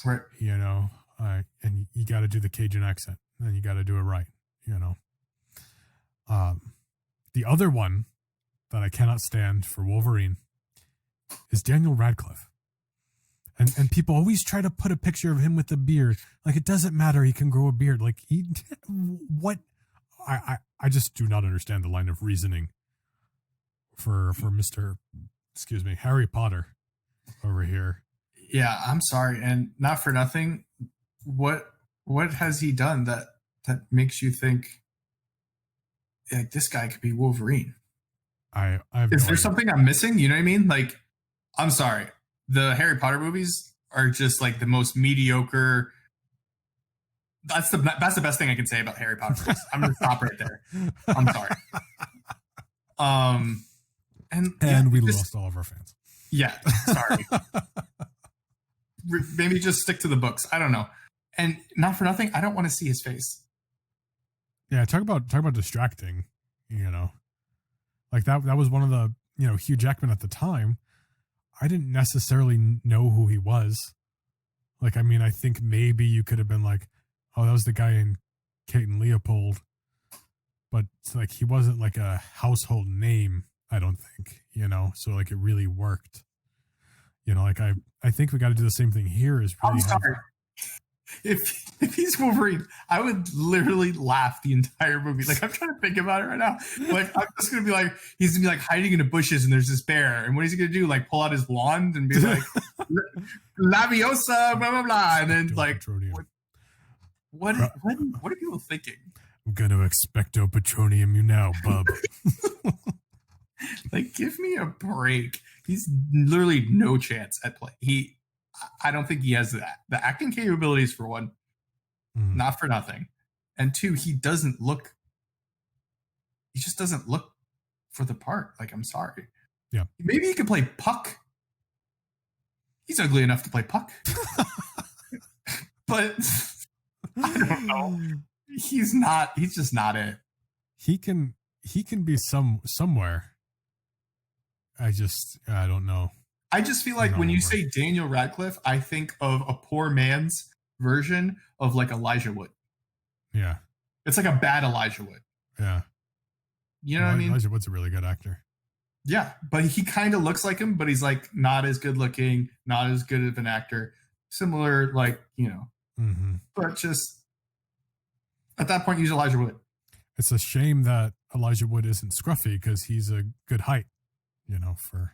right? You know, and you got to do the Cajun accent, and you got to do it right, you know. The other one that I cannot stand for Wolverine is Daniel Radcliffe. And people always try to put a picture of him with a beard. Like, it doesn't matter. He can grow a beard. Like, what? I just do not understand the line of reasoning for Mr. Harry Potter over here. Yeah, I'm sorry. And not for nothing. What has he done that makes you think like this guy could be Wolverine? Is there something I'm missing? You know what I mean? Like, I'm sorry. The Harry Potter movies are just like the most mediocre. That's the best thing I can say about Harry Potter movies. I'm going to stop right there. I'm sorry. And we lost all of our fans. Yeah, sorry. Maybe just stick to the books. I don't know. And not for nothing, I don't want to see his face. Yeah, talk about distracting. You know, like that was one of the, you know, Hugh Jackman at the time. I didn't necessarily know who he was. Like, I mean, I think maybe you could have been like, oh, that was the guy in Kate and Leopold. But like, he wasn't like a household name, I don't think, you know? So like, it really worked. You know, like I think we got to do the same thing here is really. I'm sorry. If he's Wolverine, I would literally laugh the entire movie. Like, I'm trying to think about it right now. Like, I'm just gonna be like, he's gonna be like hiding in the bushes, and there's this bear, and what is he gonna do? Like, pull out his wand and be like, "Laviosa, blah blah blah," and then like, what are people thinking? I'm gonna expecto Patronium you now, bub. Like, give me a break. He's literally no chance at play. I don't think he has that. The acting capabilities, for one, not for nothing. And two, he just doesn't look for the part. Like, I'm sorry. Yeah. Maybe he could play Puck. He's ugly enough to play Puck. But I don't know. He's just not it. He can be somewhere. I don't know. I just feel like when you say Daniel Radcliffe, I think of a poor man's version of like Elijah Wood. Yeah. It's like a bad Elijah Wood. Yeah. You know what I mean? Elijah Wood's a really good actor. Yeah, but he kind of looks like him, but he's like not as good looking, not as good of an actor. Similar, like, you know. Mm-hmm. But just at that point, use Elijah Wood. It's a shame that Elijah Wood isn't scruffy because he's a good height, you know, for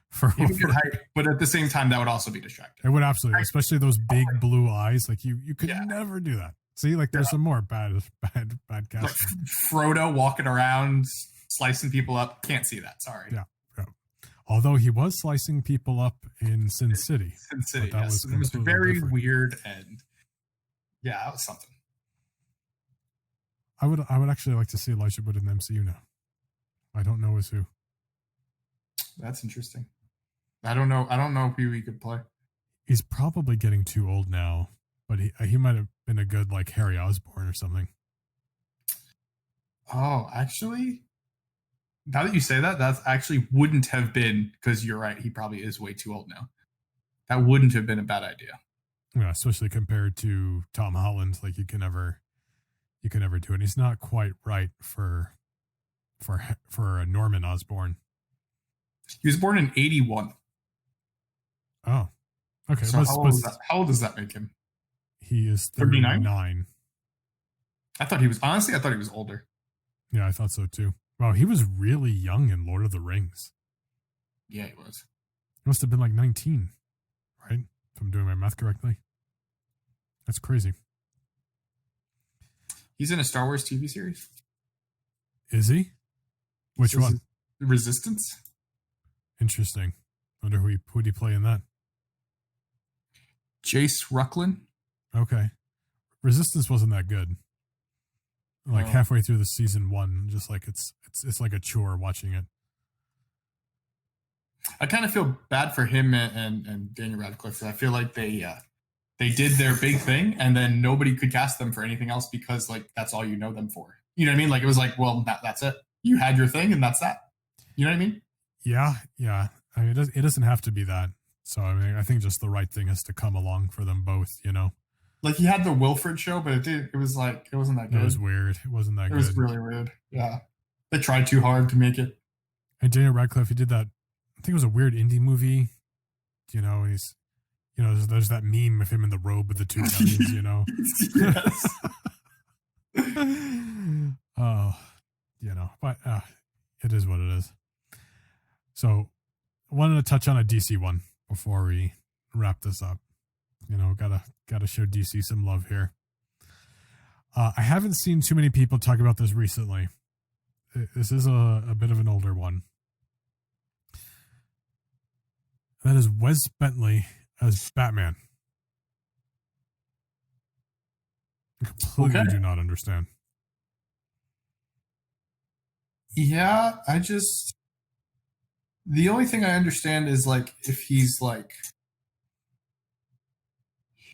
for You could hype, but at the same time, that would also be distracting. It would absolutely, especially those big blue eyes. Like you could never do that. See, like there's some more bad casting. Like Frodo walking around slicing people up. Can't see that. Sorry. Yeah. Although he was slicing people up in Sin City. Sin City, yes. It was very different. Weird, and yeah, that was something. I would actually like to see Elijah Wood in the MCU now. I don't know as who. That's interesting. I don't know who he could play. He's probably getting too old now, but he might have been a good like Harry Osborn or something. Oh, actually, now that you say that, that actually wouldn't have been, because you're right. He probably is way too old now. That wouldn't have been a bad idea. Yeah, especially compared to Tom Holland. Like you can never do it. He's not quite right for a Norman Osborn. He was born in 81. Oh, okay. So how old does that make him? He is 39. I thought he was older. Yeah, I thought so too. Wow, he was really young in Lord of the Rings. Yeah, he was. He must have been like 19, right? If I'm doing my math correctly. That's crazy. He's in a Star Wars TV series. Is he? Which one? Resistance. Interesting. Wonder who'd he play in that? Jace Rucklin. Okay. Resistance wasn't that good. Like halfway through the season 1, just like it's like a chore watching it. I kind of feel bad for him and Daniel Radcliffe. I feel like they did their big thing, and then nobody could cast them for anything else because like that's all you know them for. You know what I mean? Like it was like, well, that's it. You had your thing, and that's that. You know what I mean? Yeah. I mean, it doesn't have to be that. So I mean, I think just the right thing has to come along for them both. You know. Like he had the Wilfred show, but it wasn't that good. It was weird. It wasn't that good. It was really weird. Yeah. They tried too hard to make it. And Daniel Radcliffe, he did that, I think it was a weird indie movie. You know, he's, you know, there's that meme of him in the robe with the two guns, you know. Yes. Oh, you know, but it is what it is. So I wanted to touch on a DC one before we wrap this up. You know, gotta show DC some love here. I haven't seen too many people talk about this recently. This is a bit of an older one. That is Wes Bentley as Batman. I completely do not understand. Yeah, the only thing I understand is like if he's like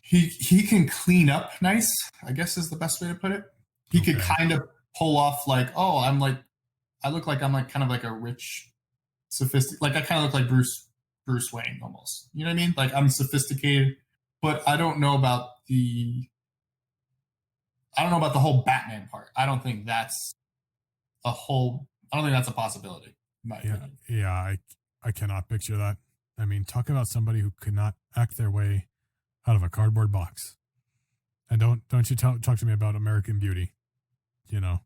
he can clean up nice, I guess is the best way to put it. He could kind of pull off like, oh, I look like I'm like kind of like a rich, sophisticated, like I kind of look like Bruce Wayne almost. You know what I mean? Like I'm sophisticated, but I don't know about the whole Batman part. I don't think that's a possibility. Yeah, I cannot picture that. I mean, talk about somebody who could not act their way out of a cardboard box. And don't you talk to me about American Beauty. You know,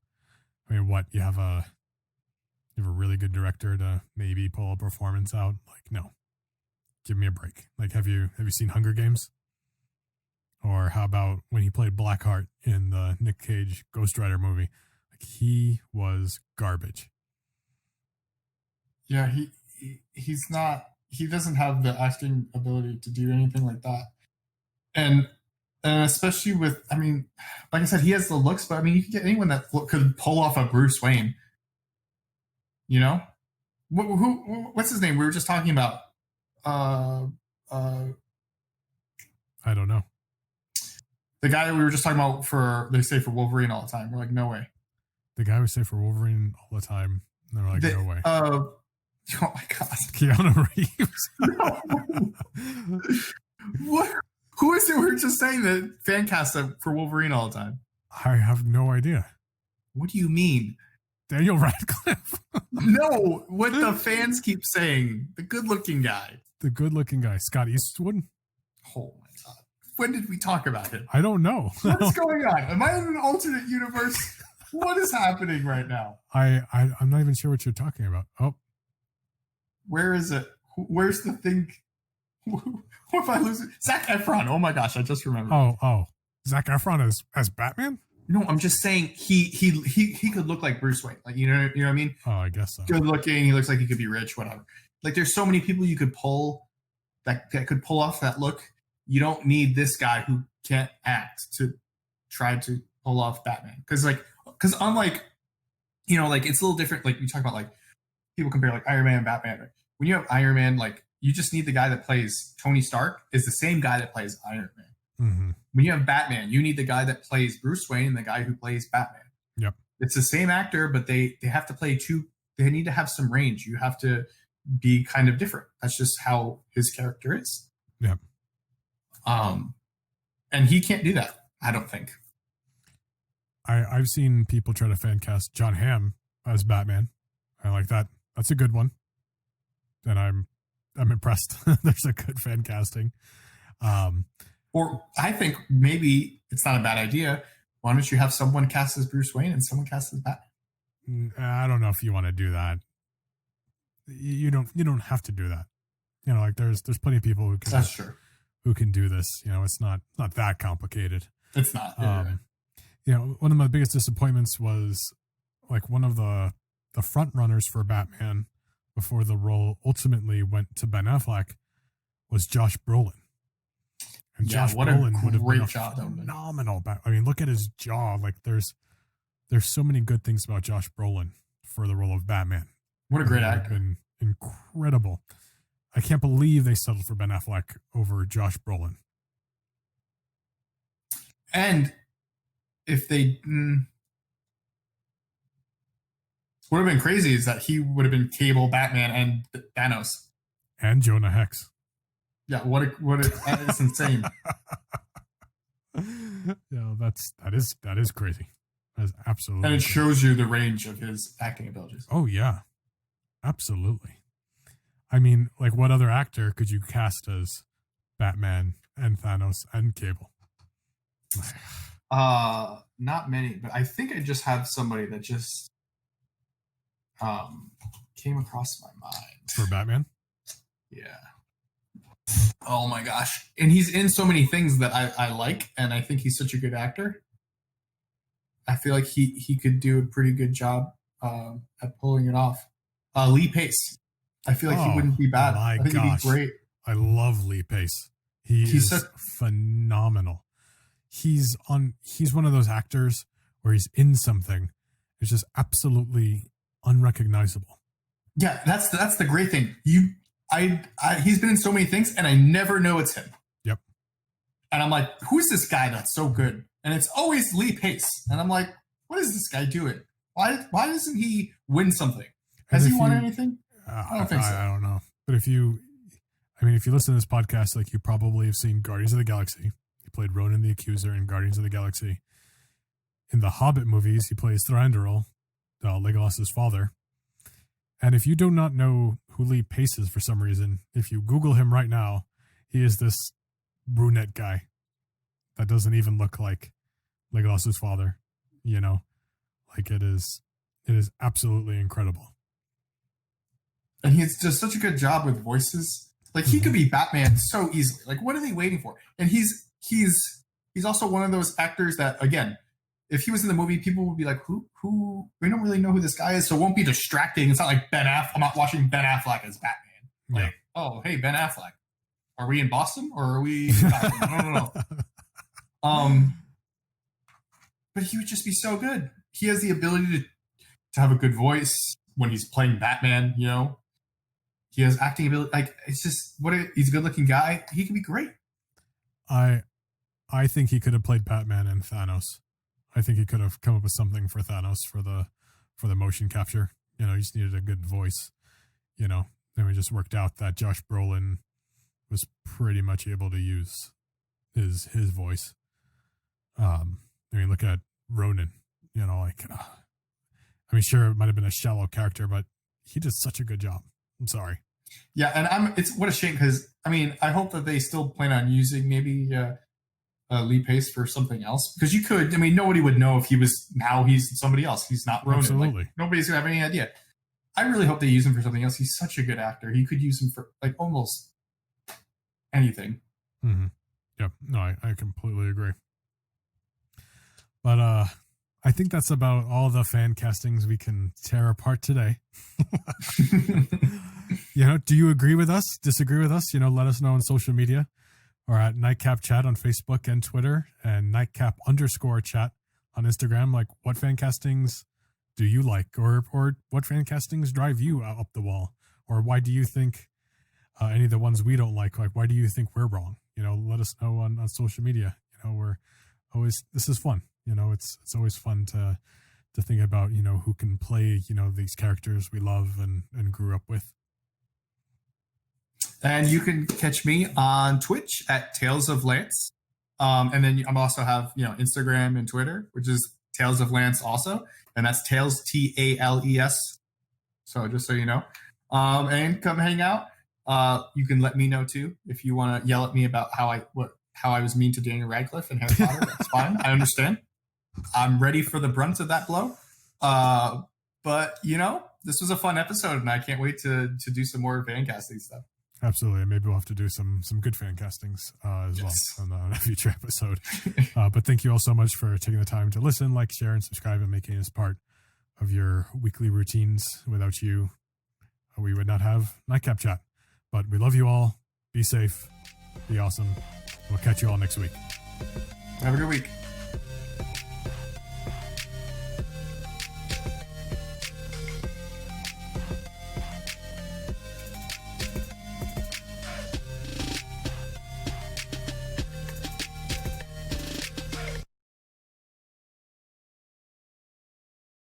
I mean, what, you have a really good director to maybe pull a performance out? Like, no, give me a break. Like, have you seen Hunger Games? Or how about when he played Blackheart in the Nick Cage Ghost Rider movie? Like, he was garbage. Yeah, he doesn't have the acting ability to do anything like that. And especially with, I mean, like I said, he has the looks, but I mean, you could get anyone that could pull off a Bruce Wayne. You know, what's his name? We were just talking about. I don't know. The guy we were just talking about they say for Wolverine all the time. We're like, no way. The guy we say for Wolverine all the time. And they're like, no way. Oh my God. Keanu Reeves. No. What? Who is it? We were just saying that fan cast for Wolverine all the time. I have no idea. What do you mean? Daniel Radcliffe. No, what the fans keep saying. The good-looking guy. The good-looking guy. Scott Eastwood? Oh, my God. When did we talk about him? I don't know. What's going on? Am I in an alternate universe? What is happening right now? I'm not even sure what you're talking about. Oh. Where is it? Where's the thing? What if I lose it? Zac Efron. Oh my gosh, I just remembered. Oh, Zac Efron as Batman? No, I'm just saying he could look like Bruce Wayne. Like you know what I mean? Oh, I guess so. Good looking. He looks like he could be rich. Whatever. Like there's so many people you could pull that could pull off that look. You don't need this guy who can't act to try to pull off Batman. Because unlike like it's a little different. Like we talk about like people compare like Iron Man and Batman. Right? When you have Iron Man, like you just need the guy that plays Tony Stark is the same guy that plays Iron Man. Mm-hmm. When you have Batman, you need the guy that plays Bruce Wayne and the guy who plays Batman. Yep. It's the same actor, but they have to play two. They need to have some range. You have to be kind of different. That's just how his character is. Yep. And he can't do that, I don't think. I've seen people try to fan cast John Hamm as Batman. I like that. That's a good one. And I'm impressed. There's a good fan casting. Or I think maybe it's not a bad idea. Why don't you have someone cast as Bruce Wayne and someone cast as Batman? I don't know if you want to do that. You don't have to do that. Like there's plenty of people who can. That's true. Who can do this? It's not that complicated. It's not. One of my biggest disappointments was like one of the front runners for Batman before the role ultimately went to Ben Affleck was Josh Brolin. And Josh Brolin would have been phenomenal. Look at his jaw. Like there's so many good things about Josh Brolin for the role of Batman. What a great actor. Been incredible. I can't believe they settled for Ben Affleck over Josh Brolin. And if they what would have been crazy is that he would have been Cable, Batman, and Thanos. And Jonah Hex. Yeah, that is insane. That is crazy. That is absolutely. And it crazy. shows you the range of his acting abilities. Oh yeah, absolutely. Like what other actor could you cast as Batman and Thanos and Cable? Not many, but I think I just have somebody that just came across my mind. For Batman? Yeah. Oh my gosh. And he's in so many things that I like, and I think he's such a good actor. I feel like he could do a pretty good job at pulling it off. Lee Pace. I feel like he wouldn't be bad. I think he'd be great. I love Lee Pace. He's phenomenal. He's one of those actors where he's in something. It's just absolutely unrecognizable. Yeah, that's the great thing. He's been in so many things, and I never know it's him. Yep. And I'm like, who's this guy that's so good? And it's always Lee Pace. And I'm like, what is this guy doing? Why doesn't he win something? Has he won anything? I don't think so. I don't know. But if you listen to this podcast, like you probably have seen Guardians of the Galaxy. He played Ronan the Accuser in Guardians of the Galaxy. In the Hobbit movies, he plays Thranduil, Legolas's father. And if you do not know who Lee Pace is for some reason, if you Google him right now, he is this brunette guy that doesn't even look like Legolas's father. Like it is absolutely incredible. And he does such a good job with voices. Like he could be Batman so easily. Like what are they waiting for? And he's also one of those actors that, again, if he was in the movie, people would be like, who? We don't really know who this guy is, so it won't be distracting. It's not like Ben Affleck. I'm not watching Ben Affleck as Batman. Like, oh, hey, Ben Affleck. Are we in Boston or are we? I don't know. But he would just be so good. He has the ability to have a good voice when he's playing Batman. He has acting ability. Like it's just he's a good-looking guy. He can be great. I think he could have played Batman and Thanos. I think he could have come up with something for Thanos for the motion capture. He just needed a good voice. Then we just worked out that Josh Brolin was pretty much able to use his voice. Look at Ronan. Sure, it might have been a shallow character, but he did such a good job. I'm sorry. Yeah, and it's what a shame because I hope that they still plan on using maybe Lee Pace for something else because you could. Nobody would know if he's somebody else. He's not Ronan. Absolutely. Nobody's gonna have any idea. I really hope they use him for something else. He's such a good actor. He could use him for like almost anything. Mm-hmm. Yep. No, I completely agree. But I think that's about all the fan castings we can tear apart today. Do you agree with us? Disagree with us? Let us know on social media or at Nightcap Chat on Facebook and Twitter and Nightcap_chat on Instagram. Like, what fan castings do you like, or what fan castings drive you up the wall, or why do you think any of the ones we don't like why do you think we're wrong? Let us know on social media. We're always, this is fun. It's always fun to think about, who can play, these characters we love and grew up with. And you can catch me on Twitch at Tales of Lance. And then I'm also have, Instagram and Twitter, which is Tales of Lance also. And that's Tales, Tales. So just so you know. And come hang out. You can let me know too if you want to yell at me about how I was mean to Daniel Radcliffe and Harry Potter. That's fine. I understand. I'm ready for the brunt of that blow. But this was a fun episode, and I can't wait to do some more fan casting stuff. Absolutely. Maybe we'll have to do some good fan castings as well on a future episode. But thank you all so much for taking the time to listen, like, share, and subscribe, and making this part of your weekly routines. Without you, we would not have Nightcap Chat. But we love you all. Be safe. Be awesome. We'll catch you all next week. Have a good week.